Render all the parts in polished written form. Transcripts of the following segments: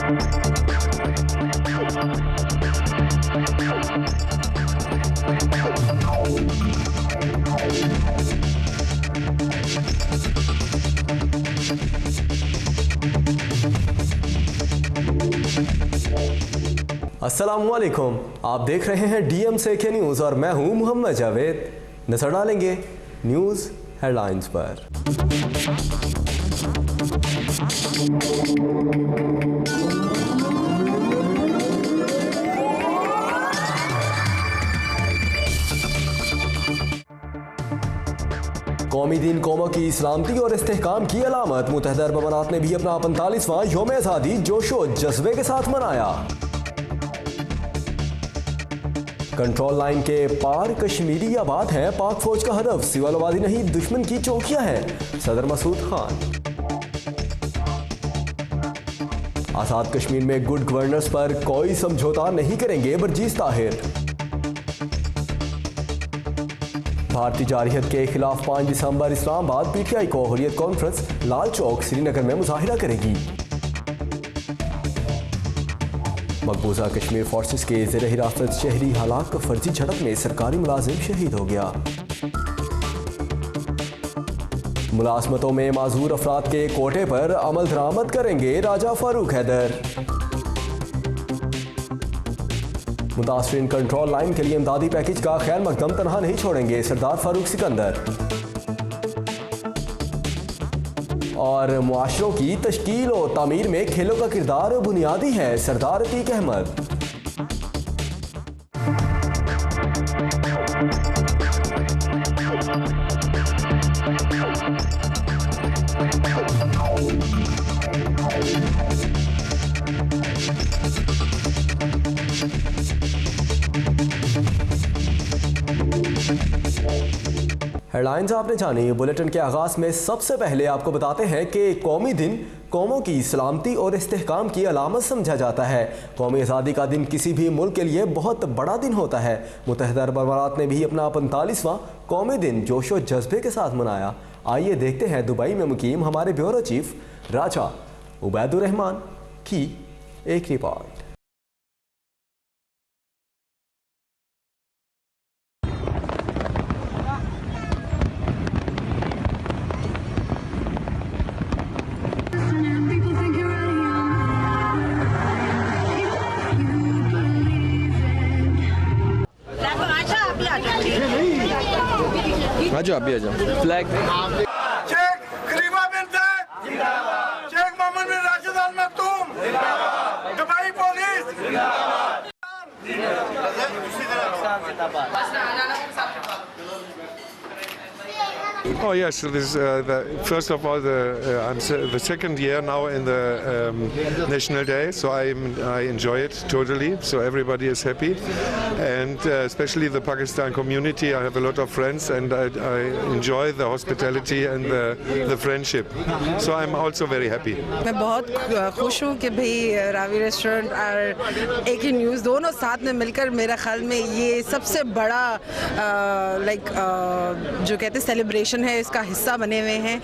अस्सलामुअलैकुम, आप देख रहे हैं DMCK न्यूज़ और मैं हूं मोहम्मद जावेद। नजर डालेंगे न्यूज़ हेडलाइंस पर। कौमी दिन कौमों की सलामती और इस्तेहकाम की अलामत। मुत्तहिदा अरब अमारात ने भी अपना 45वां यौम आज़ादी जोशो जज्बे के साथ मनाया। कंट्रोल लाइन के पार कश्मीरी आबाद है, पाक फौज का हदफ सिविल आबादी नहीं दुश्मन की चौकियां हैं, सदर मसूद खान। आजाद कश्मीर में गुड गवर्नेंस पर कोई समझौता नहीं करेंगे, बरजीस ताहिर। भारतीय जारहियत के खिलाफ 5 दिसंबर इस्लामाबाद PTI को हुर्रियत कॉन्फ्रेंस लाल चौक श्रीनगर में मुजाहिरा करेगी। मकबूजा कश्मीर फोर्सेस के ज़ेर हिरासत शहरी हालात का फर्जी झड़प में सरकारी मुलाजिम शहीद हो गया। मुलाजमतों में माजूर अफराद के कोटे पर अमल दरामद करेंगे राजा फारूक हैदर। मुतासरीन कंट्रोल लाइन के लिए इमदादी पैकेज का खैर मकदम तनहा नहीं छोड़ेंगे, सरदार फारूक सिकंदर। और मुआशरों की तश्कील और तामीर में खेलों का किरदार बुनियादी है, सरदार अतीक अहमद। हेडलाइंस आपने जानी। बुलेटिन के आगाज में सबसे पहले आपको बताते हैं कि कौमी दिन कौमों की सलामती और इस्तेहकाम की अलामत समझा जाता है। कौमी आज़ादी का दिन किसी भी मुल्क के लिए बहुत बड़ा दिन होता है। मुत्तहिदा अरब अमारात ने भी अपना 45वां कौमी दिन जोशो जज्बे के साथ मनाया। आइए देखते हैं दुबई में मुकीम हमारे ब्यूरो चीफ राजा उबैदुर रहमान की एक रिपोर्ट। आजो आप भी आ जाओ। फ्लैग शेख खलीफा बिन सैद जिंदाबाद, शेख मोहम्मद बिन राशिद अल मखदूम जिंदाबाद, दुबई पुलिस जिंदाबाद। Oh yes, so this first of all the second year now in the National Day, so I enjoy it totally. So everybody is happy, and especially the Pakistan community. I have a lot of friends, and I enjoy the hospitality and the friendship. So I'm also very happy. मैं बहुत खुश हूँ कि भाई Ravi restaurant और AK news दोनों साथ में मिलकर मेरा ख्याल में ये सबसे बड़ा जो कहते हैं सेलिब्रेशन है, इसका हिस्सा बने हुए हैं।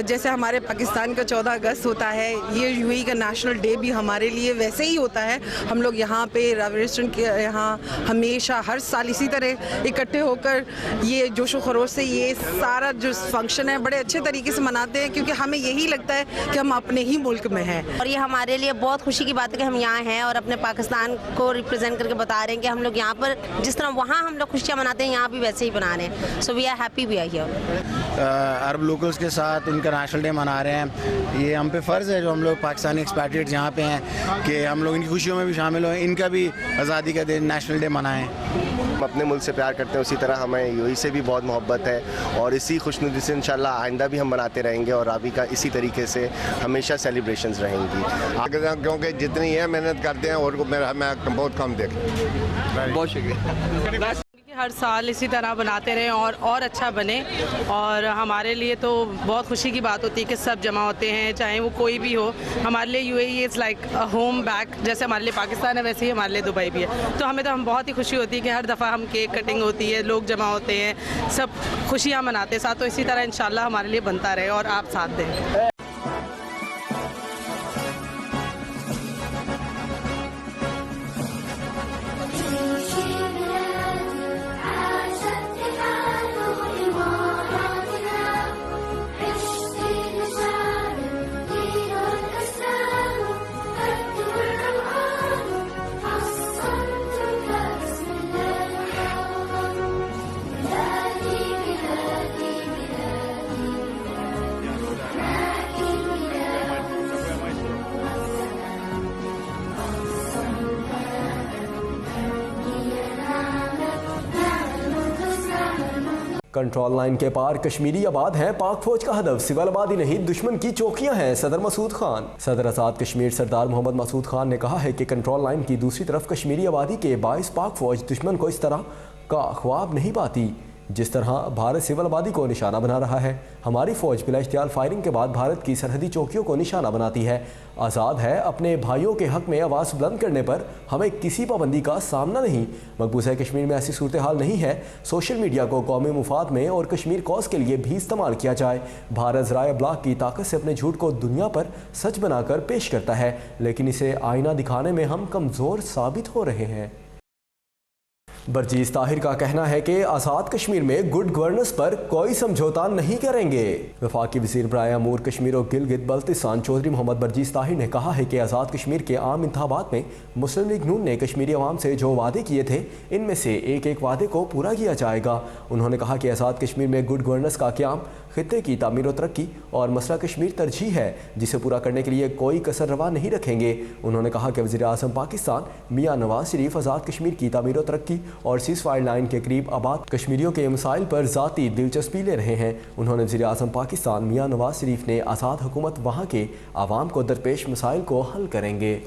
जैसे हमारे पाकिस्तान का 14 अगस्त होता है, ये UAE का नेशनल डे भी हमारे लिए वैसे ही होता है। हम लोग यहाँ पे रावी रेस्टोरेंट के यहाँ हमेशा हर साल इसी तरह इकट्ठे होकर ये जोशो खरोश से ये सारा जो फंक्शन है बड़े अच्छे तरीके से मनाते हैं, क्योंकि हमें यही लगता है कि हम अपने ही मुल्क में हैं। और ये हमारे लिए बहुत खुशी की बात है कि हम यहाँ हैं और अपने पाकिस्तान को रिप्रेजेंट करके बता रहे हैं कि हम लोग यहाँ पर जिस तरह वहाँ हम लोग खुशियाँ मनाते हैं, यहाँ भी वैसे ही बना रहे हैं। So we are happy we are here. Arab locals के साथ उनका नेशनल डे मना रहे हैं। ये हम पे फ़र्ज़ है जो हम लोग पाकिस्तानी एक्सपैट्रिएट्स यहाँ पे हैं कि हम लोग इनकी खुशियों में भी शामिल हों, इनका भी आज़ादी का दिन नेशनल डे मनाएं। हम अपने मुल्क से प्यार करते हैं, उसी तरह हमें UAE से भी बहुत मोहब्बत है और इसी खुशनुदी से इंशाल्लाह आइंदा भी हम मनाते रहेंगे और रावी का इसी तरीके से हमेशा सेलिब्रेशंस रहेंगी। क्योंकि जितनी है मेहनत करते हैं और मैं बहुत कम देख। बहुत शुक्रिया। हर साल इसी तरह बनाते रहें और अच्छा बने। और हमारे लिए तो बहुत खुशी की बात होती है कि सब जमा होते हैं, चाहे वो कोई भी हो। हमारे लिए UAE is like a home back, जैसे हमारे लिए पाकिस्तान है वैसे ही हमारे लिए दुबई भी है। तो हमें बहुत ही खुशी होती है कि हर दफ़ा हम केक कटिंग होती है, लोग जमा होते हैं, सब खुशियाँ मनाते हैं साथ। तो इसी तरह इंशाल्लाह हमारे लिए बनता रहे और आप साथ दें। कंट्रोल लाइन के पार कश्मीरी आबाद हैं, पाक फौज का हदफ सिविल आबादी नहीं दुश्मन की चौकियां हैं। सदर मसूद खान। सदर आज़ाद कश्मीर सरदार मोहम्मद मसूद खान ने कहा है कि कंट्रोल लाइन की दूसरी तरफ कश्मीरी आबादी के बाइस पाक फौज दुश्मन को इस तरह का ख्वाब नहीं पाती जिस तरह भारत सिविल आबादी को निशाना बना रहा है। हमारी फौज बिला इख्तियार फायरिंग के बाद भारत की सरहदी चौकियों को निशाना बनाती है। आज़ाद है अपने भाइयों के हक में आवाज़ बुलंद करने पर हमें किसी पाबंदी का सामना नहीं। मकबूजा कश्मीर में ऐसी सूरत हाल नहीं है। सोशल मीडिया को कौमी मुफाद में और कश्मीर कॉज के लिए भी इस्तेमाल किया जाए। भारत ज़राए अब्लाग की ताकत से अपने झूठ को दुनिया पर सच बनाकर पेश करता है, लेकिन इसे आईना दिखाने में हम कमज़ोर साबित हो रहे हैं। बरजीज़ ताहिर का कहना है कि आज़ाद कश्मीर में गुड गवर्नेंस पर कोई समझौता नहीं करेंगे। वफाकी वज़ीर बराए अमूर कश्मीर और गिलगित बल्तिस्तान चौधरी मोहम्मद बरजीज़ ताहिर ने कहा है कि आज़ाद कश्मीर के आम इंतखाबात में मुस्लिम लीग नून ने कश्मीरी अवाम से जो वादे किए थे इनमें से एक एक वादे को पूरा किया जाएगा। उन्होंने कहा कि आज़ाद कश्मीर में गुड गवर्नेंस का क़याम खित्ते की तामीर और तरक्की और मसला कश्मीर तरजीह है जिसे पूरा करने के लिए कोई कसर रवा नहीं रखेंगे। उन्होंने कहा कि वज़ीर आज़म पाकिस्तान मियाँ नवाज शरीफ आज़ाद कश्मीर की तामीर और तरक्की और सीज़ फायर लाइन के करीब आबाद कश्मीरियों के मसाइल पर ज़ाती दिलचस्पी ले रहे हैं। उन्होंने वज़ीर आज़म पाकिस्तान मियाँ नवाज शरीफ ने आज़ाद हुकूमत वहाँ के आवाम को दरपेश मसाइल को हल करेंगे।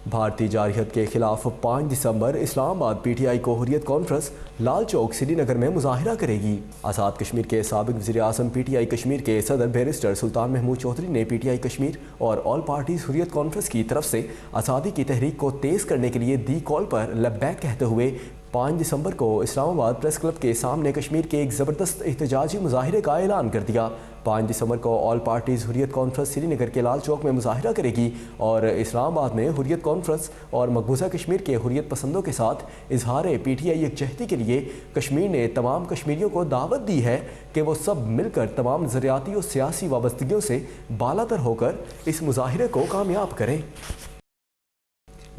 भारतीय जारहियत के खिलाफ 5 दिसंबर इस्लामाबाद PTI को हुर्रियत कॉन्फ्रेंस लाल चौक श्रीनगर में मुजाहिरा करेगी। आज़ाद कश्मीर के साबिक वज़ीर आज़म PTI कश्मीर के सदर बैरिस्टर सुल्तान महमूद चौधरी ने PTI कश्मीर और ऑल पार्टीज़ हुर्रियत कॉन्फ्रेंस की तरफ से आज़ादी की तहरीक को तेज़ करने के लिए दी कॉल पर लब्बैक कहते हुए 5 दिसंबर को इस्लामाबाद प्रेस क्लब के सामने कश्मीर के एक ज़बरदस्त एहतजाजी मुजाहिरे का ऐलान कर दिया। 5 दिसंबर को all parties Hurriyat conference Srinagar के लाल चौक में मुजाहिरा करेगी और इस्लामाबाद में हुर्रियत कॉन्फ्रेंस और मकबूजा कश्मीर के हुर्रियत पसंदों के साथ इजहार PTI यकजहती के लिए कश्मीर ने तमाम कश्मीरियों को दावत दी है कि वो सब मिलकर तमाम नज़रियाती और सियासी वाबस्तगियों से बालातर होकर इस मुजाहिरे को कामयाब करें।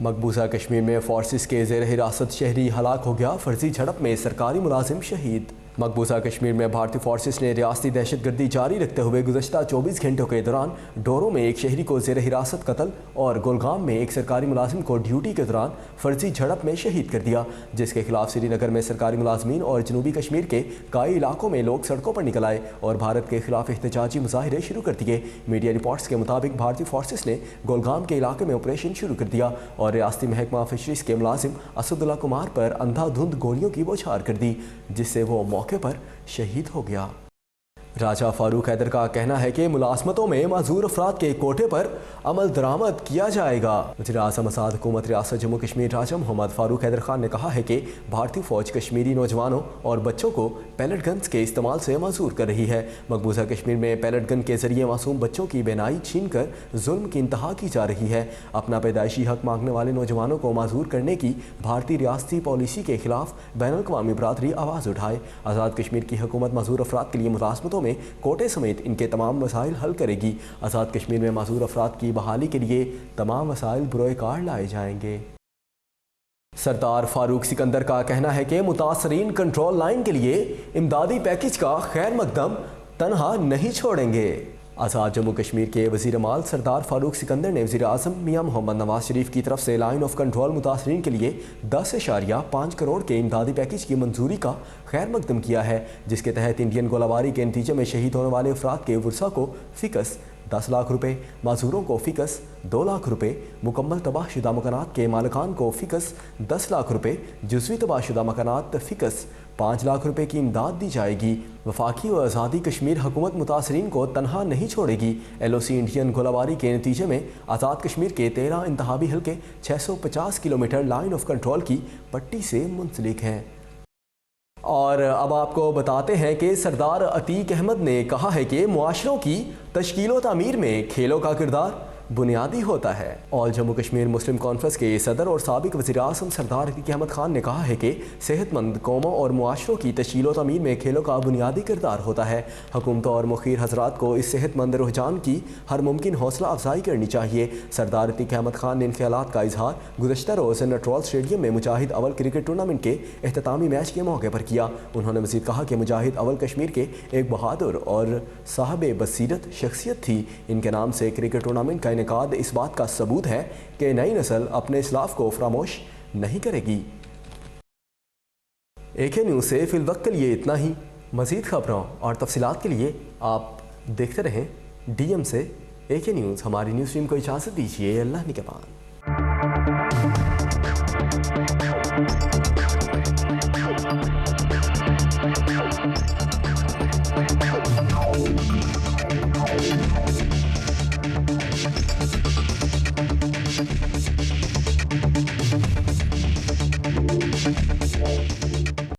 मकबूजा कश्मीर में फोर्सेस के ज़ेर हिरासत शहरी हलाक हो गया, फर्जी झड़प में सरकारी मुलाजिम शहीद। मकबूजा कश्मीर में भारतीय फोर्सेस ने रियासती दहशतगर्दी जारी रखते हुए गुज़श्ता 24 घंटों के दौरान डोरो में एक शहरी को ज़ेर हिरासत कत्ल और गुलगाम में एक सरकारी मुलाजिम को ड्यूटी के दौरान फर्जी झड़प में शहीद कर दिया, जिसके खिलाफ श्रीनगर में सरकारी मुलाजमीन और जनूबी कश्मीर के कई इलाकों में लोग सड़कों पर निकल आए और भारत के खिलाफ एहतजाजी मुजाहिरे शुरू कर दिए। मीडिया रिपोर्ट्स के मुताबिक भारतीय फोर्सेस ने गुलगाम के इलाके में ऑपरेशन शुरू कर दिया और रियासती महकमा फिशरीज के मुलाजिम असदुल्ला कुमार पर अंधाधुंध गोलियों की बौछार कर दी, जिससे वो मौके पर शहीद हो गया। राजा फारूक हैदर का कहना है कि मुलाजमतों में माजूर अफराद के कोटे पर अमल दरामद किया जाएगा। वज़ीर आज़म आज़ाद हुकूमत रियासत जम्मू कश्मीर राजा मोहम्मद फारूक हैदर खान ने कहा है कि भारतीय फ़ौज कश्मीरी नौजवानों और बच्चों को पैलेट गन्स के इस्तेमाल से माजूर कर रही है। मकबूजा कश्मीर में पैलेट गन के ज़रिए मासूम बच्चों की बेनाई छीन कर जुल्म की इंतहा की जा रही है। अपना पैदाइशी हक मांगने वाले नौजवानों को माजूर करने की भारतीय रियासती पॉलिसी के खिलाफ बैनुल-अक़वामी बरादरी आवाज़ उठाए। आज़ाद कश्मीर की हुकूमत माजूर अफराद के लिए मुलाजमतों में कोटे समेत इनके तमाम मसाइल हल करेगी। आज़ाद कश्मीर में माजूर अफराद की बहाली के लिए तमाम वसाइल बुरोए कार लाए जाएंगे। सरदार फारूक सिकंदर का कहना है कि मुतासरीन कंट्रोल लाइन के लिए इमदादी पैकेज का खैर मकदम तनहा नहीं छोड़ेंगे। आज़ाद जम्मू कश्मीर के वज़ीर माल सरदार फारूक सिकंदर ने वज़ीर आज़म मियाँ मोहम्मद नवाज शरीफ की तरफ से लाइन ऑफ कंट्रोल मुतासरीन के लिए 10.5 करोड़ के इमदादी पैकेज की मंजूरी का खैर मकदम किया है, जिसके तहत इंडियन गोलाबारी के नतीजे में शहीद होने वाले अफराद के वर्सा को फ़िकस 10 लाख रुपये, माजूरों को फ़िकस 2 लाख रुपये, मुकम्मल तबाहशुदा मकानात के मालिकान को फ़िकस 10 लाख रुपये, जुज़वी तबाहशुदा मकानात फ़िकस 5 लाख रुपये की इमदाद दी जाएगी। वफाकी और आज़ादी कश्मीर हुकूमत मुतासरीन को तनहा नहीं छोड़ेगी। LOC इंडियन गोलाबारी के नतीजे में आज़ाद कश्मीर के 13 इंतहाबी हल्के 650 किलोमीटर लाइन ऑफ कंट्रोल की पट्टी से मुंसलिक हैं। और अब आपको बताते हैं कि सरदार अतीक अहमद ने कहा है कि मुआशरों की तश्कील व तामीर में खेलों का किरदार बुनियादी होता है। ऑल जम्मू कश्मीर मुस्लिम कॉन्फ्रेंस के सदर और साबिक वज़ीर आज़म सरदार अतीक अहमद खान ने कहा है कि सेहतमंद कौमों और मुआशरों की तश्कील व तामीर में खेलों का बुनियादी किरदार होता है। हुकूमतों और मुखीर हजरात को इस सेहतमंद रुझान की हर मुमकिन हौसला अफजाई करनी चाहिए। सरदार अतीक अहमद खान ने इन ख्यालात का इजहार गुज़श्ता रोज़ नटराल स्टेडियम में मुजाहिद अवल क्रिकेट टूर्नामेंट के एख्तितामी मैच के मौके पर किया। उन्होंने मज़ीद कहा कि मुजाहिद अवल कश्मीर के एक बहादुर और साहब बसीरत शख्सियत थी। इनके नाम से क्रिकेट टूर्नामेंट का इनेकाद इस बात का सबूत है कि नई नस्ल अपने इस्लाफ को फरामोश नहीं करेगी। AK न्यूज़ से फिल वक्त के लिए इतना ही। मज़ीद खबरों और तफसीलात के लिए आप देखते रहें DM से AK न्यूज़। हमारी न्यूज़ टीम को इजाज़त दीजिए। अल्लाह निगहबान।